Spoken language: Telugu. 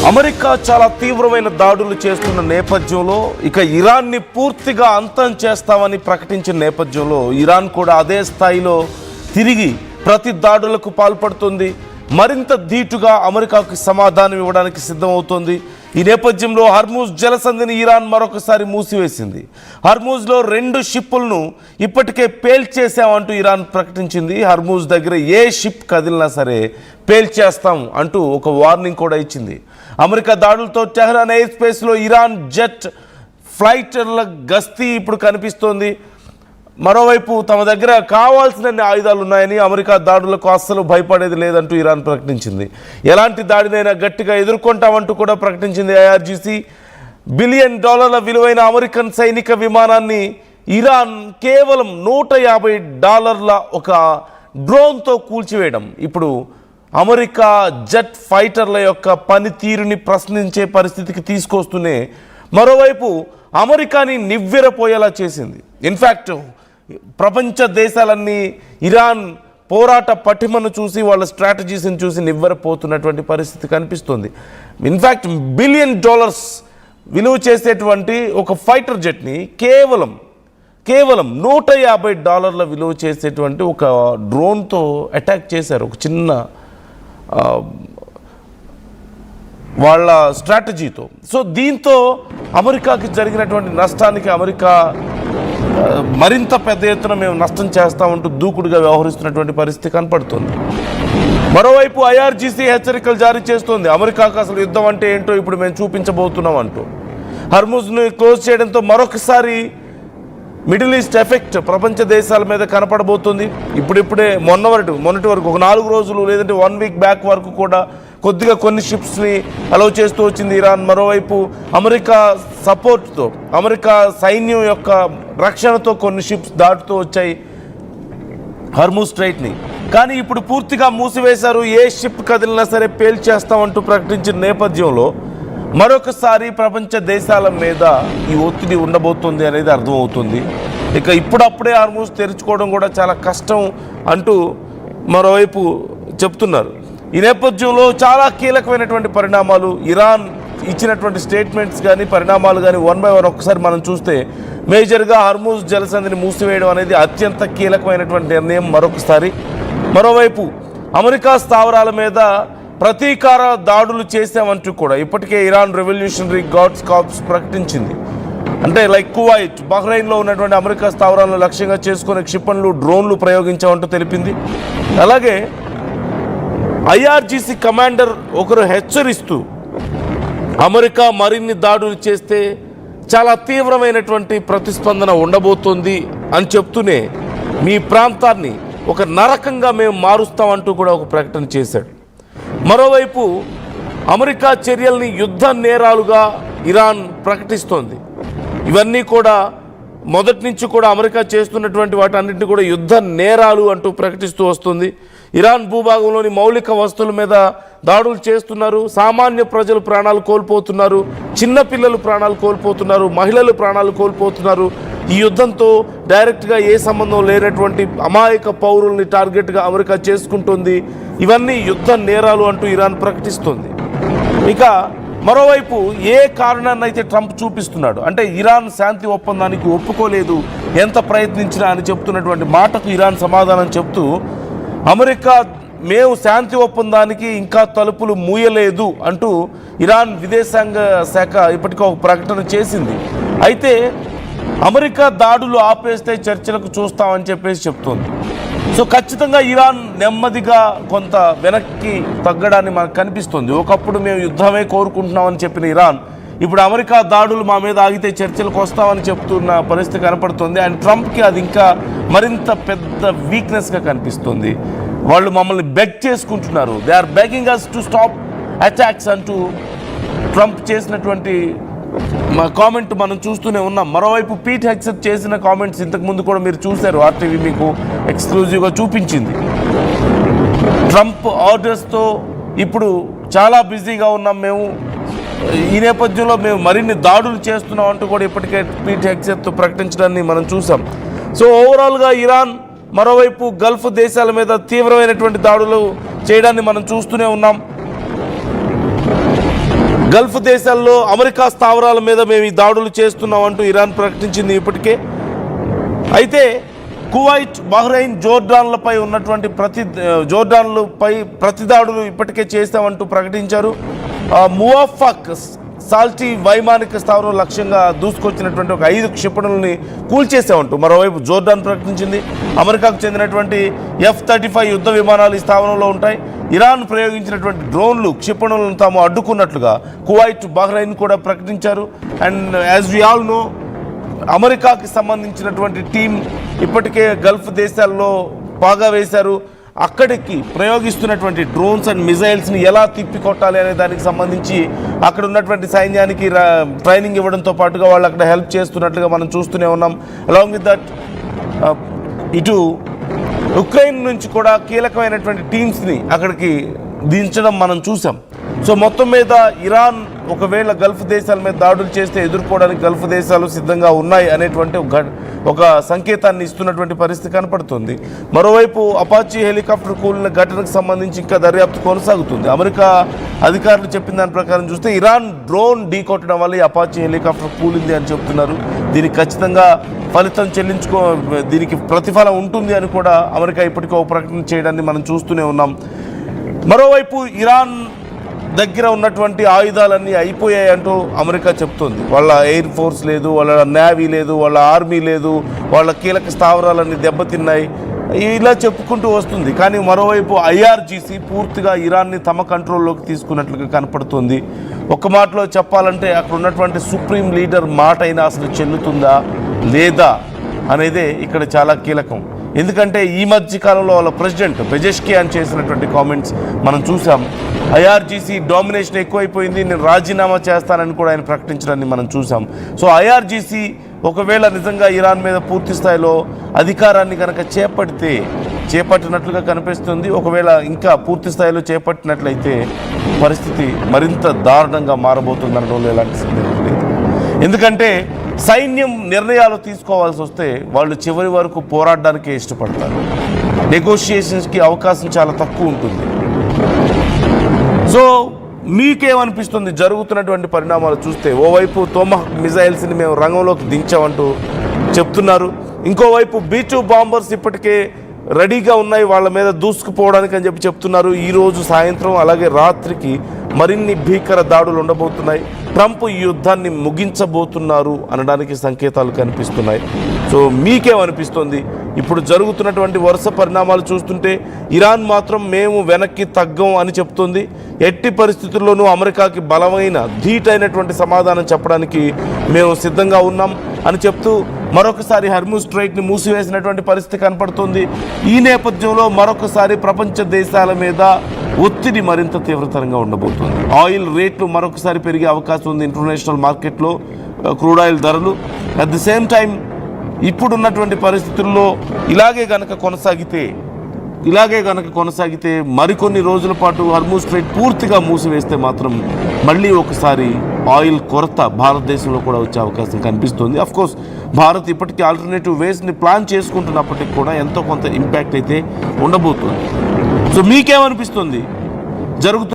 అమెరికా చాలా తీవ్రమైన దాడులు చేస్తున్న నేపథ్యంలో ఇక ఇరాన్ని పూర్తిగా అంతం చేస్తామని ప్రకటించిన నేపథ్యంలో ఇరాన్ కూడా అదే స్థాయిలో తిరిగి ప్రతి దాడులకు పాల్పడుతుంది. మరింత ధీటుగా అమెరికాకు సమాధానం ఇవ్వడానికి సిద్ధమవుతోంది. ఈ నేపథ్యంలో హర్మూజ్ జలసంధిని ఇరాన్ మరొకసారి మూసివేసింది. హర్మూజ్లో 2 షిప్పులను ఇప్పటికే పేల్చేసామంటూ ఇరాన్ ప్రకటించింది. హర్మూజ్ దగ్గర ఏ షిప్ కదిలినా సరే పేల్చేస్తాం అంటూ ఒక వార్నింగ్ కూడా ఇచ్చింది. అమెరికా దాడులతో టెహ్రాన్ ఎయిర్ స్పేస్లో ఇరాన్ జెట్ ఫ్లైటర్ల గస్తీ ఇప్పుడు కనిపిస్తోంది. మరోవైపు తమ దగ్గర కావాల్సిన ఆయుధాలు ఉన్నాయని, అమెరికా దాడులకు అస్సలు భయపడేది లేదంటూ ఇరాన్ ప్రకటించింది. ఎలాంటి దాడినైనా గట్టిగా ఎదుర్కొంటామంటూ కూడా ప్రకటించింది. IRGC $1 బిలియన్ విలువైన అమెరికన్ సైనిక విమానాన్ని ఇరాన్ కేవలం $150 ఒక డ్రోన్తో కూల్చివేయడం ఇప్పుడు అమెరికా జెట్ ఫైటర్ల యొక్క పనితీరుని ప్రశ్నించే పరిస్థితికి తీసుకొస్తూనే మరోవైపు అమెరికాని నివ్వెరపోయేలా చేసింది. ఇన్ఫ్యాక్ట్ ప్రపంచ దేశాలన్నీ ఇరాన్ పోరాట పటిమను చూసి వాళ్ళ స్ట్రాటజీస్ని చూసి నివ్వెరపోతున్నటువంటి పరిస్థితి కనిపిస్తుంది. ఇన్ఫ్యాక్ట్ $1 బిలియన్ విలువ చేసేటువంటి ఒక ఫైటర్ జెట్ని కేవలం $150 విలువ చేసేటువంటి ఒక డ్రోన్తో అటాక్ చేశారు. ఒక చిన్న వాళ్ళ స్ట్రాటజీతో. సో దీంతో అమెరికాకి జరిగినటువంటి నష్టానికి అమెరికా మరింత పెద్ద ఎత్తున మేము నష్టం చేస్తామంటూ దూకుడుగా వ్యవహరిస్తున్నటువంటి పరిస్థితి కనపడుతుంది. మరోవైపు IRGC హెచ్చరికలు జారీ చేస్తోంది. అమెరికాకు అసలు యుద్ధం అంటే ఏంటో ఇప్పుడు మేము చూపించబోతున్నాం అంటూ. హర్మూజ్ను క్లోజ్ చేయడంతో మరొకసారి మిడిల్ ఈస్ట్ ఎఫెక్ట్ ప్రపంచ దేశాల మీద కనపడబోతుంది. ఇప్పుడిప్పుడే మొన్నటి వరకు ఒక 4 రోజులు లేదంటే 1 వీక్ బ్యాక్ వరకు కూడా కొద్దిగా కొన్ని షిప్స్ని అలౌ చేస్తూ వచ్చింది ఇరాన్. మరోవైపు అమెరికా సపోర్ట్తో, అమెరికా సైన్యం యొక్క రక్షణతో కొన్ని షిప్స్ దాటుతూ వచ్చాయి హర్మూజ్ స్ట్రైట్ని. కానీ ఇప్పుడు పూర్తిగా మూసివేశారు. ఏ షిప్ కదిలినా సరే పేల్చేస్తామంటూ ప్రకటించిన నేపథ్యంలో మరొకసారి ప్రపంచ దేశాల మీద ఈ ఒత్తిడి ఉండబోతుంది అనేది అర్థమవుతుంది. ఇక ఇప్పుడప్పుడే హర్మూజ్ తెరుచుకోవడం కూడా చాలా కష్టం అంటూ మరోవైపు చెప్తున్నారు. ఈ నేపథ్యంలో చాలా కీలకమైనటువంటి పరిణామాలు, ఇరాన్ ఇచ్చినటువంటి స్టేట్మెంట్స్ కానీ పరిణామాలు కానీ 1 by 1 ఒక్కసారి మనం చూస్తే మేజర్గా హర్మూజ్ జలసంధిని మూసివేయడం అనేది అత్యంత కీలకమైనటువంటి నిర్ణయం మరొకసారి. మరోవైపు అమెరికా స్థావరాల మీద ప్రతీకార దాడులు చేసామంటూ కూడా ఇప్పటికే ఇరాన్ రెవల్యూషనరీ గార్డ్స్ కార్ప్స్ ప్రకటించింది. అంటే లైక్ కువైట్, బహ్రెయిన్లో ఉన్నటువంటి అమెరికా స్థావరాలను లక్ష్యంగా చేసుకునే క్షిపణులు, డ్రోన్లు ప్రయోగించామంటూ తెలిపింది. అలాగే IRGC కమాండర్ ఒకరు హెచ్చరిస్తూ అమెరికా మరిన్ని దాడులు చేస్తే చాలా తీవ్రమైనటువంటి ప్రతిస్పందన ఉండబోతోంది అని చెప్తూనే మీ ప్రాంతాన్ని ఒక నరకంగా మేము మారుస్తామంటూ కూడా ఒక ప్రకటన చేశాడు. మరోవైపు అమెరికా చర్యల్ని యుద్ధ నేరాలుగా ఇరాన్ ప్రకటిస్తోంది. ఇవన్నీ కూడా మొదటి నుంచి కూడా అమెరికా చేస్తున్నటువంటి వాటన్నింటినీ కూడా యుద్ధ నేరాలు అంటూ ప్రకటిస్తూ వస్తుంది. ఇరాన్ భూభాగంలోని మౌలిక వస్తువుల మీద దాడులు చేస్తున్నారు. సామాన్య ప్రజలు ప్రాణాలు కోల్పోతున్నారు, చిన్నపిల్లలు ప్రాణాలు కోల్పోతున్నారు, మహిళలు ప్రాణాలు కోల్పోతున్నారు. ఈ యుద్ధంతో డైరెక్ట్గా ఏ సంబంధం లేనటువంటి అమాయక పౌరుల్ని టార్గెట్గా అమెరికా చేసుకుంటుంది. ఇవన్నీ యుద్ధ నేరాలు అంటూ ఇరాన్ ప్రకటిస్తుంది. ఇక మరోవైపు ఏ కారణాన్ని అయితే ట్రంప్ చూపిస్తున్నాడు అంటే ఇరాన్ శాంతి ఒప్పందానికి ఒప్పుకోలేదు ఎంత ప్రయత్నించినా అని చెప్తున్నటువంటి మాటకు ఇరాన్ సమాధానం చెప్తూ అమెరికా మేము శాంతి ఒప్పందానికి ఇంకా తలుపులు మూయలేదు అంటూ ఇరాన్ విదేశాంగ శాఖ ఇప్పటికీ ఒక ప్రకటన చేసింది. అయితే అమెరికా దాడులు ఆపేస్తే చర్చలకు చూస్తామని చెప్పేసి చెప్తోంది. సో ఖచ్చితంగా ఇరాన్ నెమ్మదిగా కొంత వెనక్కి తగ్గడాన్ని మనకు కనిపిస్తుంది. ఒకప్పుడు మేము యుద్ధమే కోరుకుంటున్నామని చెప్పిన ఇరాన్ ఇప్పుడు అమెరికా దాడులు మా మీద ఆగితే చర్చలకు వస్తామని చెప్తున్న పరిస్థితి కనపడుతుంది. అండ్ ట్రంప్కి అది ఇంకా మరింత పెద్ద వీక్నెస్గా కనిపిస్తుంది. వాళ్ళు మమ్మల్ని బెగ్ చేసుకుంటున్నారు. They are begging us to stop attacks అంటూ ట్రంప్ చేసినటువంటి కామెంట్ మనం చూస్తూనే ఉన్నాం. మరోవైపు పీట్ హెగ్సెట్ చేసిన కామెంట్స్ ఇంతకుముందు కూడా మీరు చూశారు. RTV మీకు ఎక్స్క్లూజివ్గా చూపించింది. ట్రంప్ ఆర్డర్స్తో ఇప్పుడు చాలా బిజీగా ఉన్నాం మేము, ఈ నేపథ్యంలో మేము మరిన్ని దాడులు చేస్తున్నాం అంటూ కూడా ఇప్పటికే పీట్ హెగ్సెట్ ప్రకటించడాన్ని మనం చూసాం. సో ఓవరాల్గా ఇరాన్ మరోవైపు గల్ఫ్ దేశాల మీద తీవ్రమైనటువంటి దాడులు చేయడాన్ని మనం చూస్తూనే ఉన్నాం. గల్ఫ్ దేశాల్లో అమెరికా స్థావరాల మీద మేము ఈ దాడులు చేస్తున్నాం అంటూ ఇరాన్ ప్రకటించింది ఇప్పటికే. అయితే కువైట్, బహ్రెయిన్, జోర్డాన్లపై ఉన్నటువంటి జోర్డాన్లపై ప్రతి దాడులు ఇప్పటికే చేస్తామంటూ ప్రకటించారు. మువాఫాక్ సాల్టీ వైమానిక స్థావరం లక్ష్యంగా దూసుకొచ్చినటువంటి ఒక 5 క్షిపణుల్ని కూల్చేసామంటూ మరోవైపు జోర్డాన్ ప్రకటించింది. అమెరికాకు చెందినటువంటి F-35 యుద్ధ విమానాలు ఈ స్థావరంలో ఉంటాయి. ఇరాన్ ప్రయోగించినటువంటి డ్రోన్లు, క్షిపణులను తాము అడ్డుకున్నట్లుగా కువైట్, బహ్రెయిన్ కూడా ప్రకటించారు. And as we all know, అమెరికాకి సంబంధించినటువంటి టీం ఇప్పటికే గల్ఫ్ దేశాల్లో పాగా వేశారు. అక్కడికి ప్రయోగిస్తున్నటువంటి డ్రోన్స్ అండ్ మిజైల్స్ని ఎలా తిప్పికొట్టాలి అనే దానికి సంబంధించి అక్కడ ఉన్నటువంటి సైన్యానికి ట్రైనింగ్ ఇవ్వడంతో పాటుగా వాళ్ళు అక్కడ హెల్ప్ చేస్తున్నట్లుగా మనం చూస్తూనే ఉన్నాం. అలాంగ్ విత్ దట్ ఇటు ఉక్రెయిన్ నుంచి కూడా కీలకమైనటువంటి టీమ్స్ని అక్కడికి దించడం మనం చూసాం. సో మొత్తం మీద ఇరాన్ ఒకవేళ గల్ఫ్ దేశాల మీద దాడులు చేస్తే ఎదుర్కోవడానికి గల్ఫ్ దేశాలు సిద్ధంగా ఉన్నాయి అనేటువంటి ఒక సంకేతాన్ని ఇస్తున్నటువంటి పరిస్థితి కనపడుతుంది. మరోవైపు అపాచీ హెలికాప్టర్ కూలిన ఘటనకు సంబంధించి ఇంకా దర్యాప్తు కొనసాగుతుంది. అమెరికా అధికారులు చెప్పిన దాని ప్రకారం చూస్తే ఇరాన్ డ్రోన్ ఢీకొట్టడం వల్ల ఈ అపాచీ హెలికాప్టర్ కూలింది అని చెప్తున్నారు. దీనికి ఖచ్చితంగా ఫలితం దీనికి ప్రతిఫలం ఉంటుంది అని కూడా అమెరికా ఇప్పటికీ ఒక ప్రకటన చేయడాన్ని మనం చూస్తూనే ఉన్నాం. మరోవైపు ఇరాన్ దగ్గర ఉన్నటువంటి ఆయుధాలన్నీ అయిపోయాయి అంటూ అమెరికా చెప్తుంది. వాళ్ళ ఎయిర్ ఫోర్స్ లేదు, వాళ్ళ నేవీ లేదు, వాళ్ళ ఆర్మీ లేదు, వాళ్ళ కీలక స్థావరాలన్నీ దెబ్బతిన్నాయి, ఇలా చెప్పుకుంటూ వస్తుంది. కానీ మరోవైపు IRGC పూర్తిగా ఇరాన్ని తమ కంట్రోల్లోకి తీసుకున్నట్లుగా కనపడుతుంది. ఒక మాటలో చెప్పాలంటే అక్కడ ఉన్నటువంటి సుప్రీం లీడర్ మాట అయినా అసలు చెల్లుతుందా లేదా అనేదే ఇక్కడ చాలా కీలకం. ఎందుకంటే ఈ మధ్య కాలంలో వాళ్ళ ప్రెసిడెంట్ పెజెష్కియాన్ చేసినటువంటి కామెంట్స్ మనం చూసాం. IRGC డామినేషన్ ఎక్కువైపోయింది, నేను రాజీనామా చేస్తానని కూడా ఆయన ప్రకటించడాన్ని మనం చూసాం. సో IRGC ఒకవేళ నిజంగా ఇరాన్ మీద పూర్తి స్థాయిలో అధికారాన్ని కనుక చేపట్టినట్లుగా కనిపిస్తుంది. ఒకవేళ ఇంకా పూర్తి స్థాయిలో చేపట్టినట్లయితే పరిస్థితి మరింత దారుణంగా మారబోతుంది అనడంలో ఎలాంటి సందేహం లేదు. ఎందుకంటే సైన్యం నిర్ణయాలు తీసుకోవాల్సి వస్తే వాళ్ళు చివరి వరకు పోరాడడానికే ఇష్టపడతారు. నెగోషియేషన్స్కి అవకాశం చాలా తక్కువ ఉంటుంది. సో మీకేమనిపిస్తుంది జరుగుతున్నటువంటి పరిణామాలు చూస్తే? ఓవైపు తోమహక్ మిజైల్స్ని మేము రంగంలోకి దించామంటూ చెప్తున్నారు, ఇంకోవైపు B-2 బాంబర్స్ ఇప్పటికే రెడీగా ఉన్నాయి వాళ్ళ మీద దూసుకుపోవడానికి అని చెప్తున్నారు. ఈరోజు సాయంత్రం అలాగే రాత్రికి మరిన్ని భీకర దాడులు ఉండబోతున్నాయి. ట్రంప్ ఈ యుద్ధాన్ని ముగించబోతున్నారు అనడానికి సంకేతాలు కనిపిస్తున్నాయి. సో మీకేమనిపిస్తుంది? ఇప్పుడు జరుగుతున్నటువంటి వరుస పరిణామాలు చూస్తుంటే ఇరాన్ మాత్రం మేము వెనక్కి తగ్గం అని చెప్తుంది. ఎట్టి పరిస్థితుల్లోనూ అమెరికాకి బలమైన ధీటైనటువంటి సమాధానం చెప్పడానికి మేము సిద్ధంగా ఉన్నాం అని చెప్తూ మరొకసారి హర్ముజ్ స్ట్రైట్ని మూసివేసినటువంటి పరిస్థితి కనపడుతుంది. ఈ నేపథ్యంలో మరొకసారి ప్రపంచ దేశాల మీద ఒత్తిడి మరింత తీవ్రతరంగా ఉండబోతుంది. ఆయిల్ రేట్లు మరొకసారి పెరిగే అవకాశం ఉంది ఇంటర్నేషనల్ మార్కెట్లో, క్రూడ్ ఆయిల్ ధరలు. అట్ ది సేమ్ టైం ఇప్పుడున్నటువంటి పరిస్థితుల్లో ఇలాగే గనక కొనసాగితే మరికొన్ని రోజుల పాటు హర్ముజ్ స్ట్రైట్ పూర్తిగా మూసివేస్తే మాత్రం మళ్ళీ ఒకసారి ఆయిల్ కొరత భారతదేశంలో కూడా వచ్చే అవకాశం కనిపిస్తుంది. అఫ్కోర్స్ భారత్ ఇప్పటికీ ఆల్టర్నేటివ్ వేస్ని ప్లాన్ చేసుకుంటున్నప్పటికీ కూడా ఎంతో కొంత ఇంపాక్ట్ అయితే ఉండబోతుంది. సో మీకేమనిపిస్తుంది జరుగుతుంది?